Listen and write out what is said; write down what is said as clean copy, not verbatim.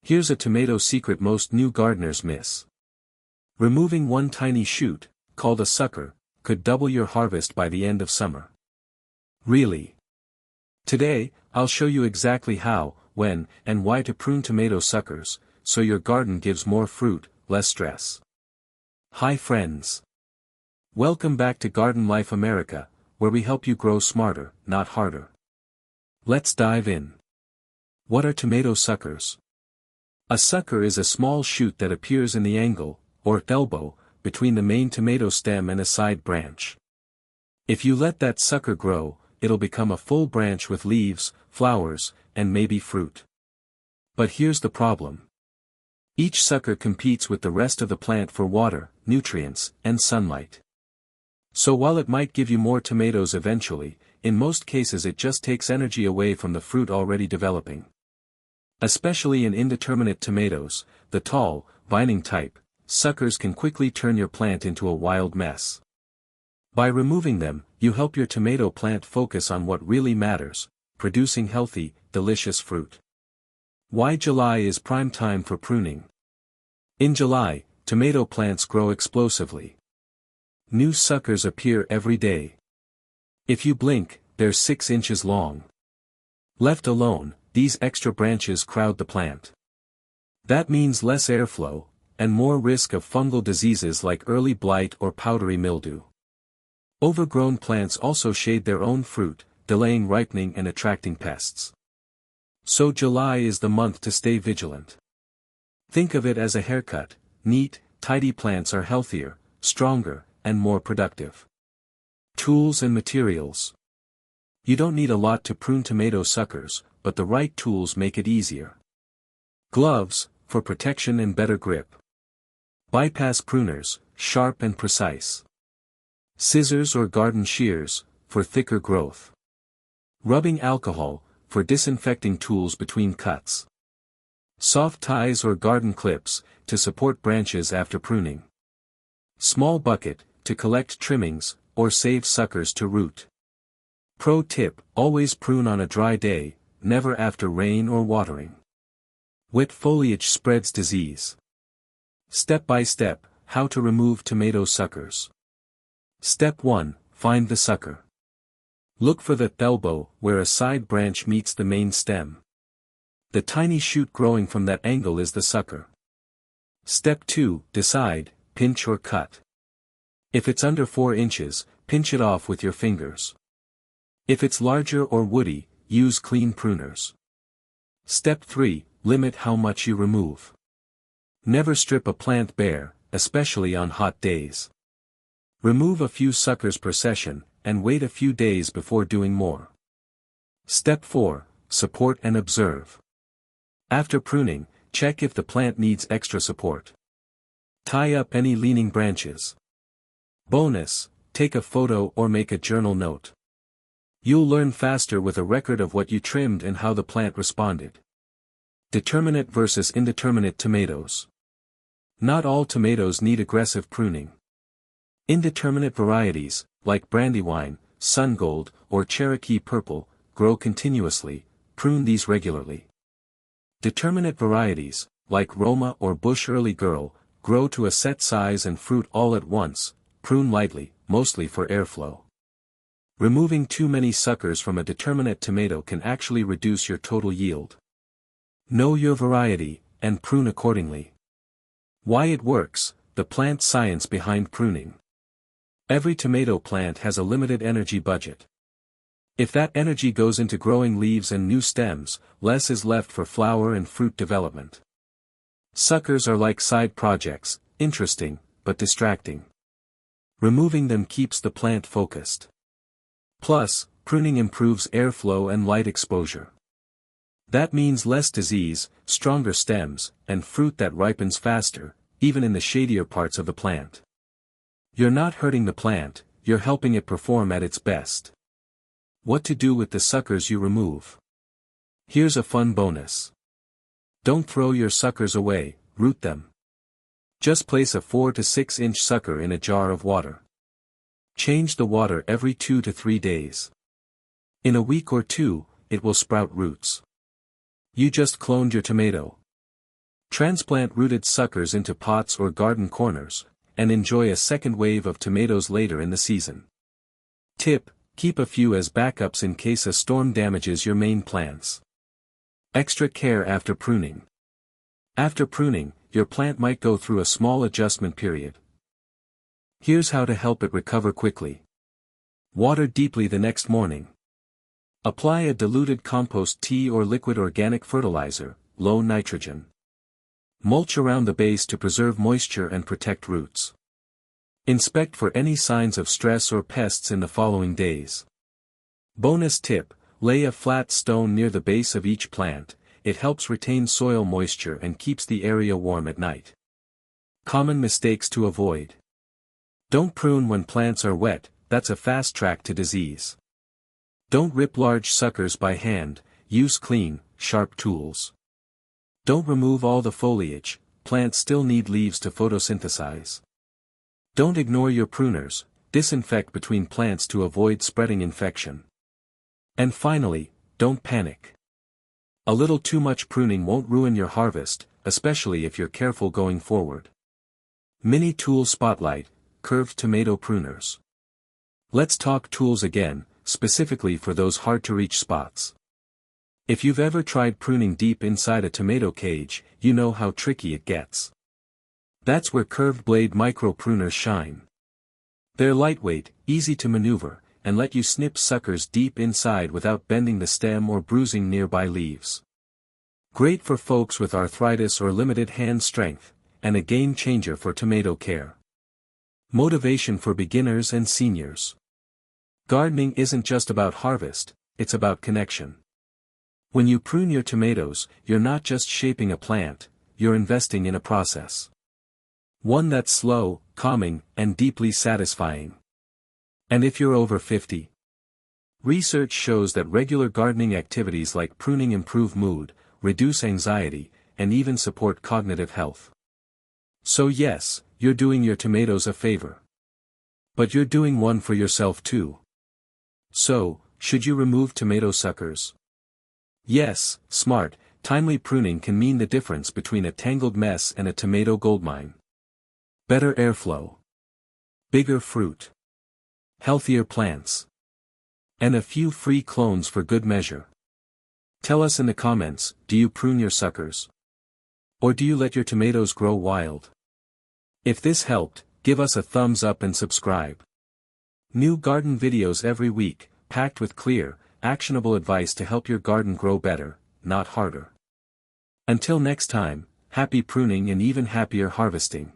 Here's a tomato secret most new gardeners miss. Removing one tiny shoot, called a sucker, could double your harvest by the end of summer. Really? Today, I'll show you exactly how, when, and why to prune tomato suckers, so your garden gives more fruit, less stress. Hi friends. Welcome back to Garden Life America, where we help you grow smarter, not harder. Let's dive in. What are tomato suckers? A sucker is a small shoot that appears in the angle, or elbow, between the main tomato stem and a side branch. If you let that sucker grow, it'll become a full branch with leaves, flowers, and maybe fruit. But here's the problem. Each sucker competes with the rest of the plant for water, nutrients, and sunlight. So while it might give you more tomatoes eventually, in most cases it just takes energy away from the fruit already developing. Especially in indeterminate tomatoes, the tall, vining type, suckers can quickly turn your plant into a wild mess. By removing them, you help your tomato plant focus on what really matters, producing healthy, delicious fruit. Why July is prime time for pruning? In July, tomato plants grow explosively. New suckers appear every day. If you blink, they're 6 inches long. Left alone, these extra branches crowd the plant. That means less airflow, and more risk of fungal diseases like early blight or powdery mildew. Overgrown plants also shade their own fruit, delaying ripening and attracting pests. So July is the month to stay vigilant. Think of it as a haircut. Neat, tidy plants are healthier, stronger, and more productive. Tools and materials. You don't need a lot to prune tomato suckers, but the right tools make it easier. Gloves, for protection and better grip. Bypass pruners, sharp and precise. Scissors or garden shears, for thicker growth. Rubbing alcohol, for disinfecting tools between cuts. Soft ties or garden clips, to support branches after pruning. Small bucket, to collect trimmings, or save suckers to root. Pro tip, always prune on a dry day, never after rain or watering. Wet foliage spreads disease. Step by step, how to remove tomato suckers. Step 1, find the sucker. Look for the elbow where a side branch meets the main stem. The tiny shoot growing from that angle is the sucker. Step 2, decide, pinch or cut. If it's under 4 inches, pinch it off with your fingers. If it's larger or woody, use clean pruners. Step 3, limit how much you remove. Never strip a plant bare, especially on hot days. Remove a few suckers per session, and wait a few days before doing more. Step 4, support and observe. After pruning, check if the plant needs extra support. Tie up any leaning branches. Bonus, take a photo or make a journal note. You'll learn faster with a record of what you trimmed and how the plant responded. Determinate versus indeterminate tomatoes. Not all tomatoes need aggressive pruning. Indeterminate varieties, like Brandywine, Sungold, or Cherokee Purple, grow continuously. Prune these regularly. Determinate varieties, like Roma or Bush Early Girl, grow to a set size and fruit all at once. Prune lightly, mostly for airflow. Removing too many suckers from a determinate tomato can actually reduce your total yield. Know your variety, and prune accordingly. Why it works, the plant science behind pruning. Every tomato plant has a limited energy budget. If that energy goes into growing leaves and new stems, less is left for flower and fruit development. Suckers are like side projects, interesting, but distracting. Removing them keeps the plant focused. Plus, pruning improves airflow and light exposure. That means less disease, stronger stems, and fruit that ripens faster, even in the shadier parts of the plant. You're not hurting the plant, you're helping it perform at its best. What to do with the suckers you remove? Here's a fun bonus. Don't throw your suckers away, root them. Just place a 4 to 6 inch sucker in a jar of water. Change the water every 2 to 3 days. In a week or two, it will sprout roots. You just cloned your tomato. Transplant rooted suckers into pots or garden corners, and enjoy a second wave of tomatoes later in the season. Tip: keep a few as backups in case a storm damages your main plants. Extra care after pruning. After pruning, your plant might go through a small adjustment period. Here's how to help it recover quickly. Water deeply the next morning. Apply a diluted compost tea or liquid organic fertilizer, low nitrogen. Mulch around the base to preserve moisture and protect roots. Inspect for any signs of stress or pests in the following days. Bonus tip: lay a flat stone near the base of each plant. It helps retain soil moisture and keeps the area warm at night. Common mistakes to avoid. Don't prune when plants are wet, that's a fast track to disease. Don't rip large suckers by hand, use clean, sharp tools. Don't remove all the foliage, plants still need leaves to photosynthesize. Don't ignore your pruners, disinfect between plants to avoid spreading infection. And finally, don't panic. A little too much pruning won't ruin your harvest, especially if you're careful going forward. Mini Tool Spotlight: Curved Tomato Pruners. Let's talk tools again, specifically for those hard-to-reach spots. If you've ever tried pruning deep inside a tomato cage, you know how tricky it gets. That's where curved blade micro pruners shine. They're lightweight, easy to maneuver, and let you snip suckers deep inside without bending the stem or bruising nearby leaves. Great for folks with arthritis or limited hand strength, and a game changer for tomato care. Motivation for beginners and seniors. Gardening isn't just about harvest, it's about connection. When you prune your tomatoes, you're not just shaping a plant, you're investing in a process. One that's slow, calming, and deeply satisfying. And if you're over 50? Research shows that regular gardening activities like pruning improve mood, reduce anxiety, and even support cognitive health. So yes, you're doing your tomatoes a favor. But you're doing one for yourself too. So, should you remove tomato suckers? Yes, smart, timely pruning can mean the difference between a tangled mess and a tomato goldmine. Better airflow. Bigger fruit. Healthier plants. And a few free clones for good measure. Tell us in the comments, do you prune your suckers? Or do you let your tomatoes grow wild? If this helped, give us a thumbs up and subscribe. New garden videos every week, packed with clear, actionable advice to help your garden grow better, not harder. Until next time, happy pruning and even happier harvesting.